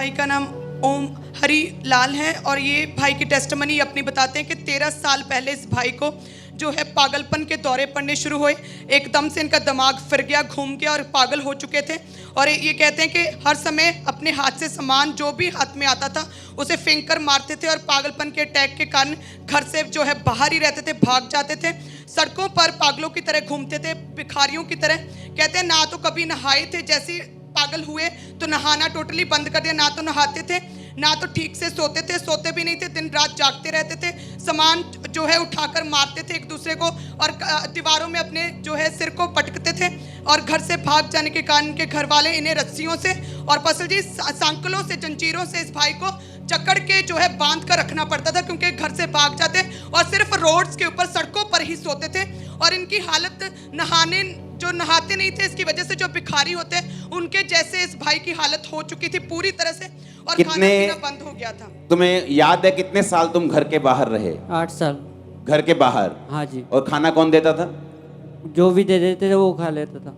भाई का नाम ओम हरी लाल है और ये भाई की टेस्टमनी अपनी बताते हैं कि 13 साल पहले इस भाई को जो है पागलपन के दौरे पड़ने शुरू हुए। एकदम से इनका दिमाग फिर गया, घूम गया और पागल हो चुके थे। और ये कहते हैं कि हर समय अपने हाथ से सामान जो भी हाथ में आता था उसे फेंक कर मारते थे और पागलपन के अटैक के कारण घर से जो है बाहर ही रहते थे, भाग जाते थे, सड़कों पर पागलों की तरह घूमते थे, भिखारियों की तरह। कहते हैं ना तो कभी नहाए थे, जैसे पागल हुए तो नहाना टोटली बंद कर दिया, ना तो नहाते थे ना तो ठीक से सोते थे, सोते भी नहीं थे, दिन रात जागते रहते थे, सामान जो है उठाकर मारते थे एक दूसरे को और दीवारों में अपने जो है सिर को पटकते थे। और घर से भाग जाने के कारण के घर वाले इन्हें रस्सियों से और पसल जी सांकलों से, जंजीरों से इस भाई को जकड़ के जो है बांध कर रखना पड़ता था, क्योंकि घर से भाग जाते और सिर्फ रोड्स के ऊपर, सड़कों पर ही सोते थे। और इनकी हालत नहाते नहीं थे, इसकी वजह से जो भिखारी होते हैं उनके जैसे इस भाई की हालत हो चुकी थी पूरी तरह से और खाना पीना बंद हो गया था। तुम्हें याद है कितने साल तुम घर के बाहर रहे? 8 साल। घर के बाहर? हाँ जी। और खाना कौन देता था? जो भी दे देते थे वो खा लेता था।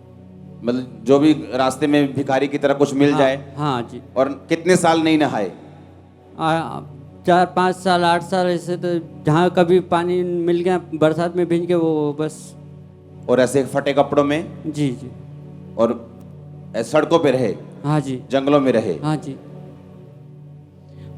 मतलब जो भी रास्ते में भिखारी की तरह कुछ मिल जाए? हाँ जी। और कितने साल नहीं नहाए? 4-5 साल 8 साल ऐसे, तो जहाँ कभी पानी मिल गया बरसात में भींज के वो बस। और ऐसे फटे कपड़ों में? जी जी। और सड़कों पे रहे? हाँ जी। जंगलों में रहे? हाँ जी।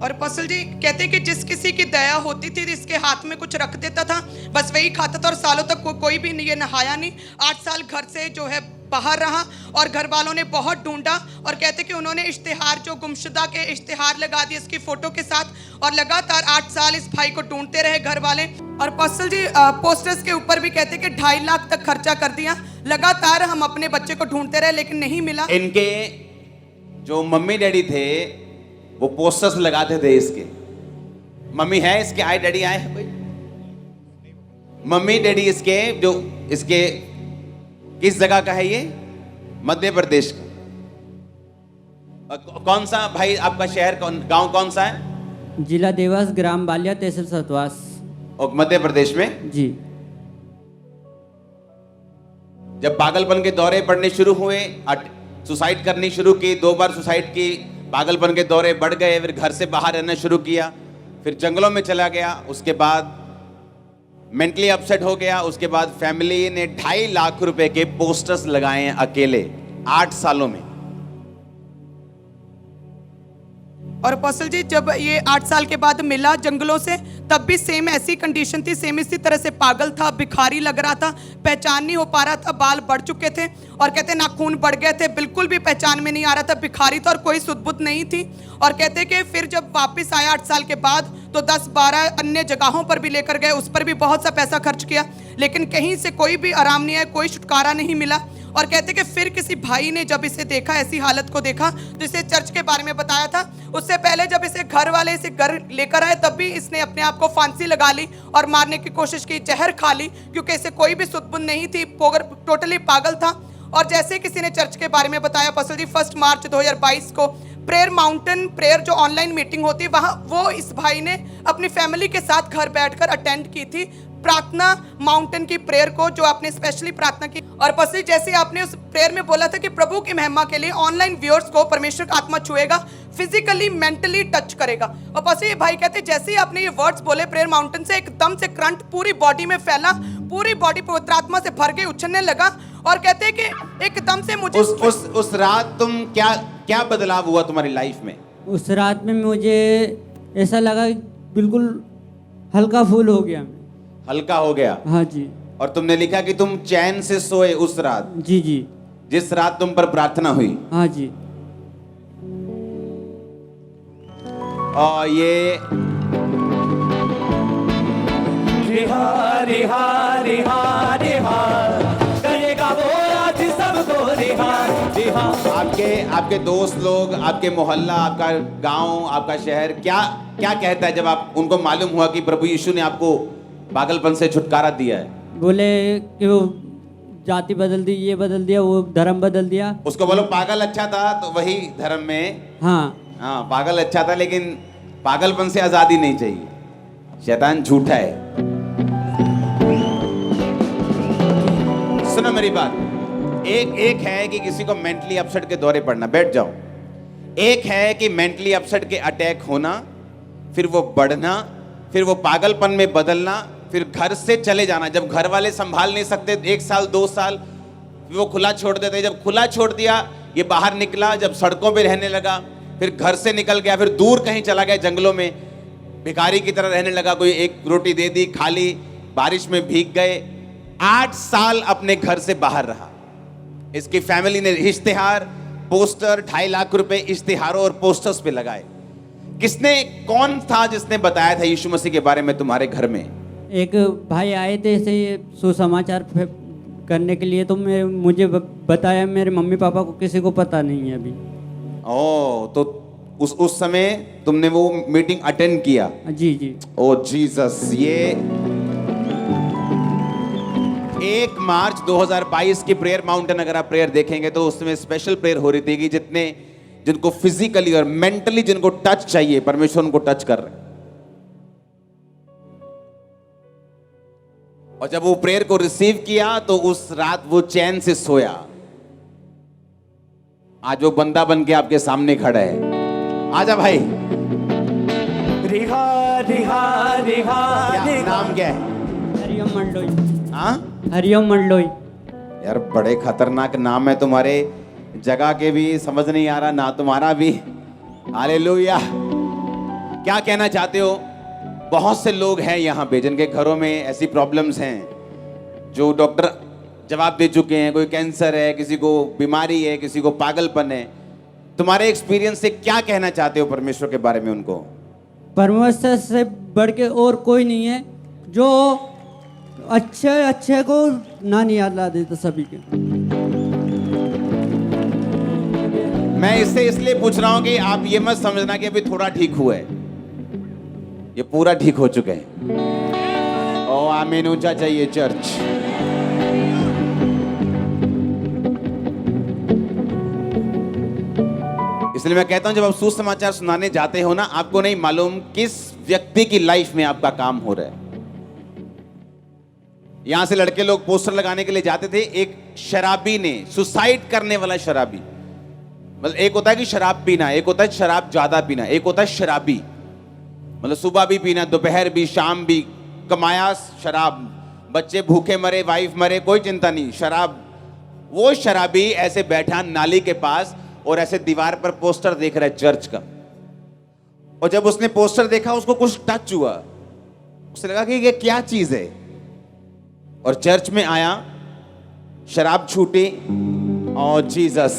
और पसल जी कहते हैं कि जिस किसी की दया होती थी इसके हाथ में कुछ रख देता था, बस वही खाता था। और सालों तक कोई भी ये नहाया नहीं। 8 साल घर से जो है बाहर रहा और घर वालों ने बहुत ढूंढा और कहते कि उन्होंने इश्तिहार, जो गुमशुदा के इश्तिहार लगा दिए इसकी फोटो के साथ, और लगातार 8 साल इस भाई को ढूंढते रहे घर वाले। और पसल जी पोस्टर्स के ऊपर भी कहते कि 2.5 लाख तक खर्चा कर दिया, लगातार हम अपने बच्चे को ढूंढते रहे लेकिन नहीं मिला। इनके जो मम्मी डैडी थे वो पोस्टर्स लगाते थे इसके। मम्मी है इसके? आए डैडी आए हैं कोई? मम्मी डैडी इसके, जो इसके किस जगह का है ये? मध्य प्रदेश का। कौन सा भाई आपका शहर, गांव कौन सा है? जिला देवास, ग्राम बालिया, तहसील सतवास। और मध्य प्रदेश में? जी। जब पागलपन के दौरे पड़ने शुरू हुए, सुसाइड करनी शुरू की, 2 बार सुसाइड की, पागलपन के दौरे बढ़ गए, फिर घर से बाहर रहना शुरू किया, फिर जंगलों में चला गया, उसके बाद मेंटली अपसेट हो गया। उसके बाद फैमिली ने 2.5 लाख रुपए के पोस्टर्स लगाए हैं अकेले 8 सालों में। और पसल जी जब ये 8 साल के बाद मिला जंगलों से, तब भी सेम ऐसी कंडीशन थी, सेम इसी तरह से पागल था, भिखारी लग रहा था, पहचान नहीं हो पा रहा था, बाल बढ़ चुके थे और कहते नाखून बढ़ गए थे, बिल्कुल भी पहचान में नहीं आ रहा था, भिखारी था और कोई सुध-बुध नहीं थी। और कहते कि फिर जब वापस आया 8 साल के बाद तो 10-12 अन्य जगहों पर भी लेकर गए, उस पर भी बहुत सा पैसा खर्च किया, लेकिन कहीं से कोई भी आराम नहीं आया, कोई छुटकारा नहीं मिला। और कहते कि फिर किसी भाई ने जब इसे देखा, ऐसी हालत को देखा, तो इसे चर्च के बारे में बताया था। उससे पहले जब इसे घर वाले इसे घर लेकर आए तब भी इसने अपने आप को फांसी लगा ली और मारने की कोशिश की, जहर खा ली, क्योंकि इसे कोई भी सुध-बुध नहीं थी, टोटली पागल था। और जैसे किसी ने चर्च के बारे में बताया पसल जी, 1 मार्च 2022 को प्रेयर माउंटेन प्रेयर जो ऑनलाइन मीटिंग होती है, वहाँ वो इस भाई ने अपनी फैमिली के साथ घर बैठकर अटेंड की थी, प्रार्थना माउंटेन की प्रेयर को, जो आपने स्पेशली प्रार्थना की। और पसी जैसे आपने उस प्रेयर में बोला था कि प्रभु की महिमा के लिए ऑनलाइन व्यूअर्स को परमेश्वर का आत्मा छुएगा, फिजिकली मेंटली टच करेगा। और पसी ये भाई कहते जैसे ही आपने ये वर्ड्स बोले प्रेयर माउंटेन से, एकदम से करंट पूरी बॉडी में फैला, पूरी बॉडी पवित्र आत्मा से भर के उछलने लगा। और कहते हैं कि एकदम से मुझे उस रात तुम क्या बदलाव हुआ तुम्हारी लाइफ में? उस रात में मुझे ऐसा लगा बिल्कुल हल्का फूल हो गया। हल्का हो गया? हाँ जी। और तुमने लिखा कि तुम चैन से सोए उस रात? जी जी। जिस रात तुम पर प्रार्थना हुई? हाँ जी। और ये रिहा रिहा रिहा रिहा करेगा वो आज सबको रिहा रिहा। आपके दोस्त लोग, आपके मोहल्ला, आपका गांव, आपका शहर क्या कहता है जब आप उनको मालूम हुआ कि प्रभु यीशु ने आपको पागलपन से छुटकारा दिया है? बोले कि वो जाति बदल दी, ये बदल दिया, वो धर्म बदल दिया। उसको बोलो पागल अच्छा था तो वही धर्म में। हाँ, पागल अच्छा था, लेकिन पागलपन से आजादी नहीं चाहिए। शैतान झूठा है। सुनो मेरी बात, एक है कि किसी को मेंटली अपसेट के दौरे पड़ना, बैठ जाओ। एक है कि मेंटली अपसेट के अटैक होना, फिर वो बढ़ना, फिर वो पागलपन में बदलना, फिर घर से चले जाना। जब घर वाले संभाल नहीं सकते 1 साल 2 साल वो खुला छोड़ देते। जब खुला छोड़ दिया ये बाहर निकला, जब सड़कों पे रहने लगा, फिर घर से निकल गया, फिर दूर कहीं चला गया जंगलों में, भिखारी की तरह रहने लगा। कोई एक रोटी दे दी, खा ली, बारिश में भीग गए। 8 साल अपने घर से बाहर रहा। इसकी फैमिली ने इश्तिहार, पोस्टर, 2.5 लाख रुपए इश्तिहारों और पोस्टर्स पे लगाए। कौन था जिसने बताया था यीशु मसीह के बारे में तुम्हारे घर में? एक भाई आए थे ऐसे ये सुसमाचार करने के लिए, तो मुझे बताया। मेरे मम्मी पापा को किसी को पता नहीं है अभी। तो उस समय तुमने वो मीटिंग अटेंड किया? जी जी। ओ जीसस। ये 1 मार्च 2022 की प्रेयर माउंटेन अगर आप प्रेयर देखेंगे तो उसमें स्पेशल प्रेयर हो रही थी कि जिनको फिजिकली और मेंटली जिनको टच चाहिए, परमेश्वर उनको टच कर रहे हैं। और जब वो प्रेयर को रिसीव किया तो उस रात वो चैन से सोया। आज वो बंदा बन के आपके सामने खड़ा है। आजा भाई। रिहा रिहा रिहा रिहा। नाम क्या है? हरिओम मंडलोई। हाँ, हरिओम मंडलोई। यार बड़े खतरनाक नाम है तुम्हारे। जगह के भी समझ नहीं आ रहा, ना तुम्हारा भी। हालेलुया। क्या कहना चाहते हो? बहुत से लोग हैं यहाँ पे जिनके घरों में ऐसी प्रॉब्लम्स हैं जो डॉक्टर जवाब दे चुके हैं। कोई कैंसर है, किसी को बीमारी है, किसी को पागलपन है। तुम्हारे एक्सपीरियंस से क्या कहना चाहते हो परमेश्वर के बारे में उनको? परमेश्वर से बढ़ के और कोई नहीं है जो अच्छे को ना नहीं याद ला देता सभी के। मैं इससे इसलिए पूछ रहा हूं कि आप ये मत समझना कि अभी थोड़ा ठीक हुआ है, ये पूरा ठीक हो चुके हैं। ओ आमीन। ऊंचा चाहिए चर्च। इसलिए मैं कहता हूं जब आप सुसमाचार सुनाने जाते हो ना, आपको नहीं मालूम किस व्यक्ति की लाइफ में आपका काम हो रहा है। यहां से लड़के लोग पोस्टर लगाने के लिए जाते थे। एक शराबी ने, सुसाइड करने वाला शराबी, मतलब एक होता है कि शराब पीना, एक होता है शराब ज्यादा पीना, एक होता है शराबी, मतलब सुबह भी पीना, दोपहर भी, शाम भी, कमाया शराब, बच्चे भूखे मरे, वाइफ मरे, कोई चिंता नहीं, शराब। वो शराबी ऐसे बैठा नाली के पास और ऐसे दीवार पर पोस्टर देख रहा है चर्च का। और जब उसने पोस्टर देखा उसको कुछ टच हुआ, उसे लगा कि ये क्या चीज है, और चर्च में आया, शराब छूटी। और जीसस।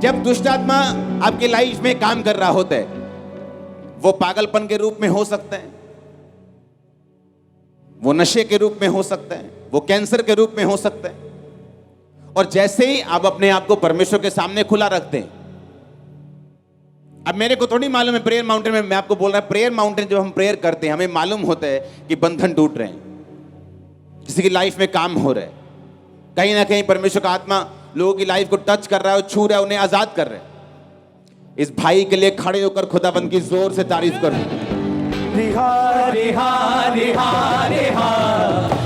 जब दुष्ट आत्मा आपकी लाइफ में काम कर रहा होता है, वो पागलपन के रूप में हो सकता है, वो नशे के रूप में हो सकता है, वो कैंसर के रूप में हो सकता है। और जैसे ही आप अपने आप को परमेश्वर के सामने खुला रखते हैं, अब मेरे को थोड़ी मालूम है प्रेयर माउंटेन में, मैं आपको बोल रहा हूं प्रेयर माउंटेन जब हम प्रेयर करते हैं हमें मालूम होता है कि बंधन टूट रहे हैं, किसी की लाइफ में काम हो रहा है, कहीं ना कहीं परमेश्वर का आत्मा लोगों की लाइफ को टच कर रहा है, छू रहा है, उन्हें आजाद कर रहा है। इस भाई के लिए खड़े होकर खुदाबंद की जोर से तारीफ करो। रिहा रिहा रिहा रिहा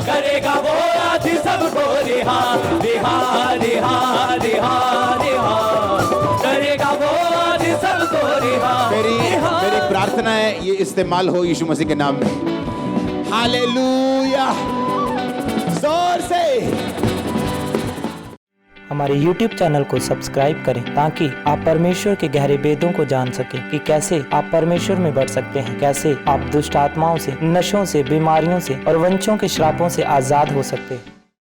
करेगा वो आज सबको रिहा रिहा रिहा रिहा रिहा करेगा वो आज सबको रिहा। मेरी प्रार्थना है ये इस्तेमाल हो यीशु मसीह के नाम में। हालेलुया। जोर से हमारे YouTube चैनल को सब्सक्राइब करें ताकि आप परमेश्वर के गहरे वेदों को जान सकें कि कैसे आप परमेश्वर में बढ़ सकते हैं, कैसे आप दुष्ट आत्माओं से, नशों से, बीमारियों से और वंशों के श्रापों से आजाद हो सकते हैं।